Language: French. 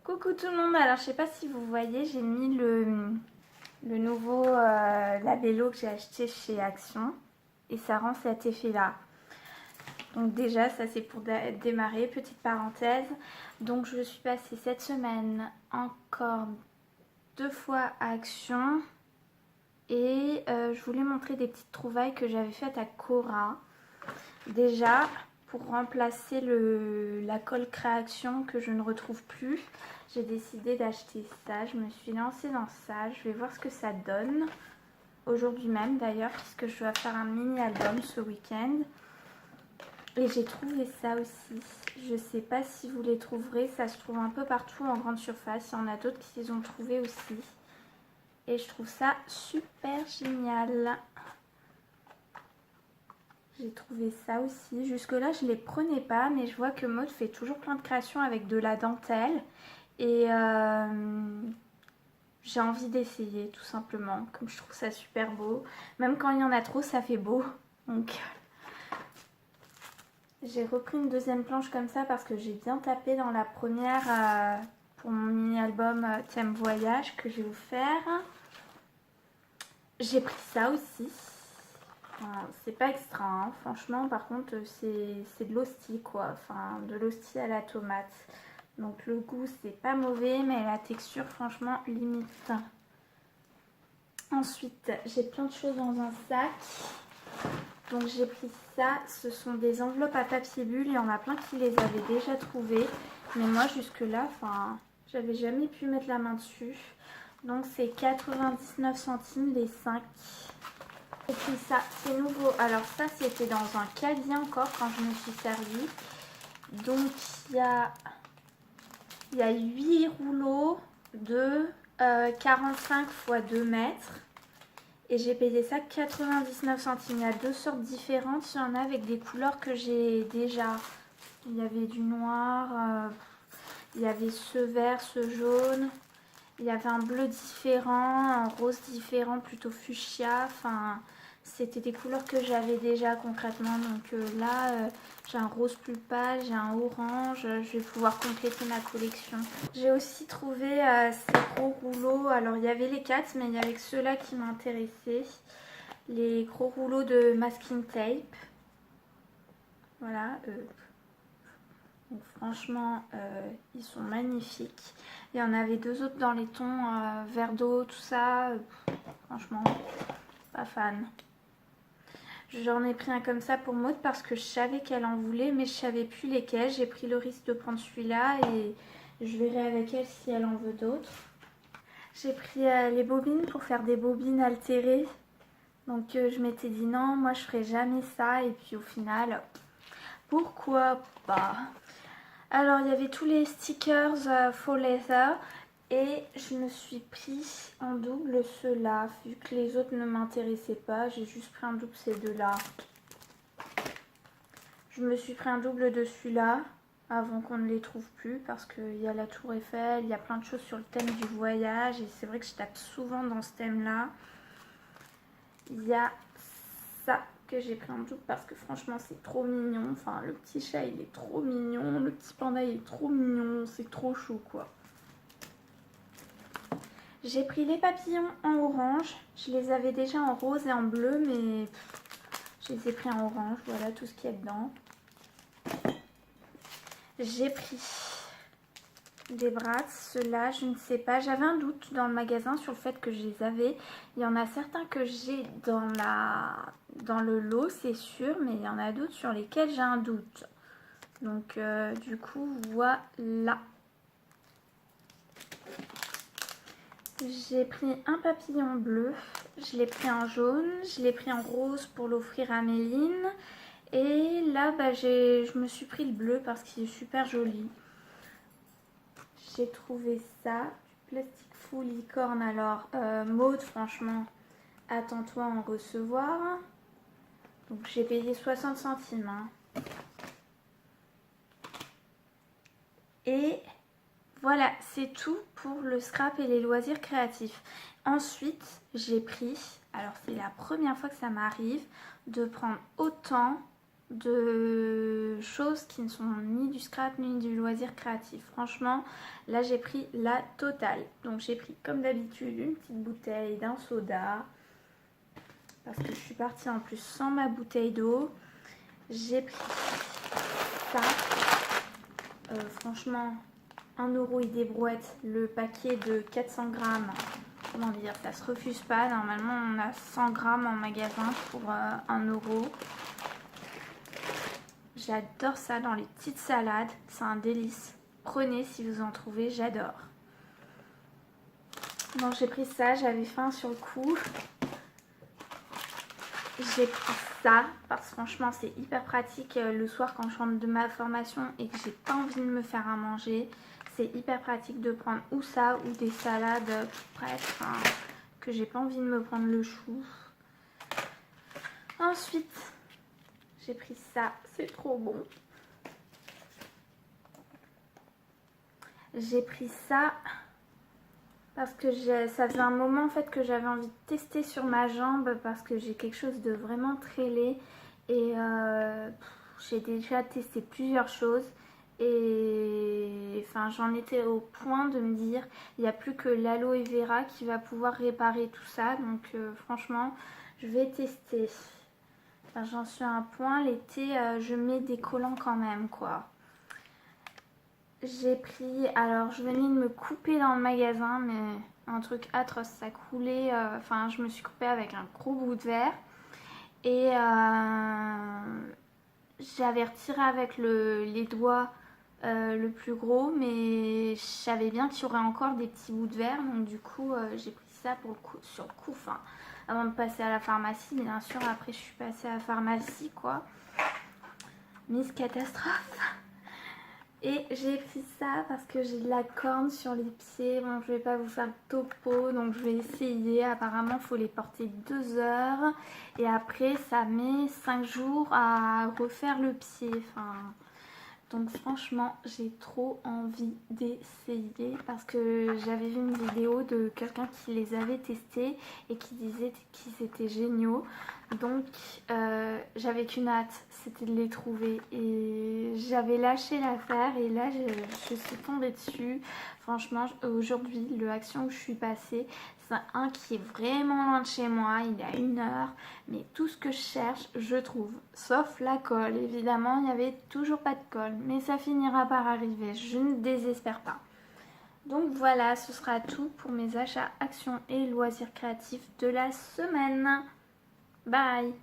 Coucou tout le monde, alors je sais pas si vous voyez, j'ai mis le nouveau labello que j'ai acheté chez Action et ça rend cet effet là. Donc déjà ça c'est pour démarrer, petite parenthèse. Donc je suis passée cette semaine encore 2 fois à Action et je voulais montrer des petites trouvailles que j'avais faites à Cora. Déjà pour remplacer la colle Création que je ne retrouve plus, j'ai décidé d'acheter ça. Je me suis lancée dans ça. Je vais voir ce que ça donne. Aujourd'hui même d'ailleurs, puisque je dois faire un mini album ce week-end. Et j'ai trouvé ça aussi. Je sais pas si vous les trouverez. Ça se trouve un peu partout en grande surface. Il y en a d'autres qui les ont trouvés aussi. Et je trouve ça super génial. J'ai trouvé ça aussi. Jusque là je les prenais pas, mais je vois que Maud fait toujours plein de créations avec de la dentelle. Et j'ai envie d'essayer tout simplement. Comme je trouve ça super beau. Même quand il y en a trop ça fait beau. Donc j'ai repris une deuxième planche comme ça parce que j'ai bien tapé dans la première pour mon mini album thème voyage que j'ai offert. J'ai pris ça aussi. C'est pas extra, hein. Franchement, par contre, c'est de l'hostie, quoi. Enfin, de l'hostie à la tomate. Donc, le goût, c'est pas mauvais, mais la texture, franchement, limite. Ensuite, j'ai plein de choses dans un sac. Donc, j'ai pris ça. Ce sont des enveloppes à papier bulle. Il y en a plein qui les avaient déjà trouvées. Mais moi, jusque-là, enfin, j'avais jamais pu mettre la main dessus. Donc, c'est 99 centimes les 5. Et puis ça, c'est nouveau. Alors ça, c'était dans un caddie encore quand je me suis servie. Donc il y a 8 rouleaux de 45 x 2 mètres. Et j'ai payé ça 99 centimes. Il y a deux sortes différentes. Il y en a avec des couleurs que j'ai déjà. Il y avait du noir, il y avait ce vert, ce jaune. Il y avait un bleu différent, un rose différent, plutôt fuchsia. Enfin, c'était des couleurs que j'avais déjà concrètement. Donc là, j'ai un rose plus pâle, j'ai un orange. Je vais pouvoir compléter ma collection. J'ai aussi trouvé ces gros rouleaux. Alors, il y avait les 4, mais il y avait que ceux-là qui m'intéressaient. Les gros rouleaux de masking tape. Voilà. Donc, franchement, ils sont magnifiques. Il y en avait deux autres dans les tons vert d'eau, tout ça. Franchement, pas fan. J'en ai pris un comme ça pour Maud parce que je savais qu'elle en voulait, mais je savais plus lesquels. J'ai pris le risque de prendre celui-là et je verrai avec elle si elle en veut d'autres. J'ai pris les bobines pour faire des bobines altérées. Donc je m'étais dit non, moi je ferai jamais ça. Et puis au final, pourquoi pas? Alors il y avait tous les stickers faux leather. Et je me suis pris en double ceux-là, vu que les autres ne m'intéressaient pas, j'ai juste pris un double ces deux-là. Je me suis pris un double de celui-là, avant qu'on ne les trouve plus, parce qu'il y a la Tour Eiffel, il y a plein de choses sur le thème du voyage, et c'est vrai que je tape souvent dans ce thème-là. Il y a ça que j'ai pris en double, parce que franchement c'est trop mignon, enfin le petit chat il est trop mignon, le petit panda il est trop mignon, c'est trop chou quoi. J'ai pris les papillons en orange. Je les avais déjà en rose et en bleu, mais je les ai pris en orange. Voilà tout ce qu'il y a dedans. J'ai pris des brats. Ceux-là, je ne sais pas. J'avais un doute dans le magasin sur le fait que je les avais. Il y en a certains que j'ai dans le lot, c'est sûr, mais il y en a d'autres sur lesquels j'ai un doute. Donc, du coup, voilà. J'ai pris un papillon bleu, je l'ai pris en jaune, je l'ai pris en rose pour l'offrir à Méline. Et là, je me suis pris le bleu parce qu'il est super joli. J'ai trouvé ça, du plastique fou licorne. Alors, Maud, franchement, attends-toi à en recevoir. Donc, j'ai payé 60 centimes. Hein. Et... voilà, c'est tout pour le scrap et les loisirs créatifs. Ensuite, j'ai pris, alors c'est la première fois que ça m'arrive, de prendre autant de choses qui ne sont ni du scrap ni du loisir créatif. Franchement, là j'ai pris la totale. Donc j'ai pris comme d'habitude une petite bouteille d'un soda. Parce que je suis partie en plus sans ma bouteille d'eau. J'ai pris ça. Franchement, 1 € et des brouettes. Le paquet de 400 grammes. Comment dire, ça se refuse pas. Normalement, on a 100 grammes en magasin pour 1 €. J'adore ça dans les petites salades. C'est un délice. Prenez si vous en trouvez, j'adore. Donc j'ai pris ça, j'avais faim sur le coup. J'ai pris ça parce que franchement c'est hyper pratique le soir quand je rentre de ma formation et que j'ai pas envie de me faire à manger. C'est hyper pratique de prendre ou ça ou des salades prêtes, enfin, que j'ai pas envie de me prendre le chou. Ensuite, j'ai pris ça, c'est trop bon. J'ai pris ça parce que ça faisait un moment en fait que j'avais envie de tester sur ma jambe parce que j'ai quelque chose de vraiment très laid et j'ai déjà testé plusieurs choses et enfin j'en étais au point de me dire il n'y a plus que l'aloe vera qui va pouvoir réparer tout ça, donc franchement je vais tester. Enfin, j'en suis à un point, l'été je mets des collants quand même quoi. J'ai pris, alors je venais de me couper dans le magasin, mais un truc atroce, ça coulait, enfin je me suis coupée avec un gros bout de verre et j'avais retiré avec les doigts le plus gros, mais je savais bien qu'il y aurait encore des petits bouts de verre, donc du coup j'ai pris ça pour le coup, sur le coup, enfin avant de passer à la pharmacie, bien sûr après je suis passée à la pharmacie quoi, Miss Catastrophe. Et j'ai pris ça parce que j'ai de la corne sur les pieds. Bon, je vais pas vous faire de topo, donc je vais essayer. Apparemment, il faut les porter 2 heures. Et après, ça met 5 jours à refaire le pied. Enfin, donc franchement, j'ai trop envie d'essayer parce que j'avais vu une vidéo de quelqu'un qui les avait testés et qui disait qu'ils étaient géniaux. Donc j'avais qu'une hâte, c'était de les trouver et j'avais lâché l'affaire et là je suis tombée dessus. Franchement, aujourd'hui, le Action où je suis passée, c'est un qui est vraiment loin de chez moi, il est à 1 heure, mais tout ce que je cherche, je trouve. Sauf la colle, évidemment, il n'y avait toujours pas de colle, mais ça finira par arriver, je ne désespère pas. Donc voilà, ce sera tout pour mes achats Action et loisirs créatifs de la semaine. Bye!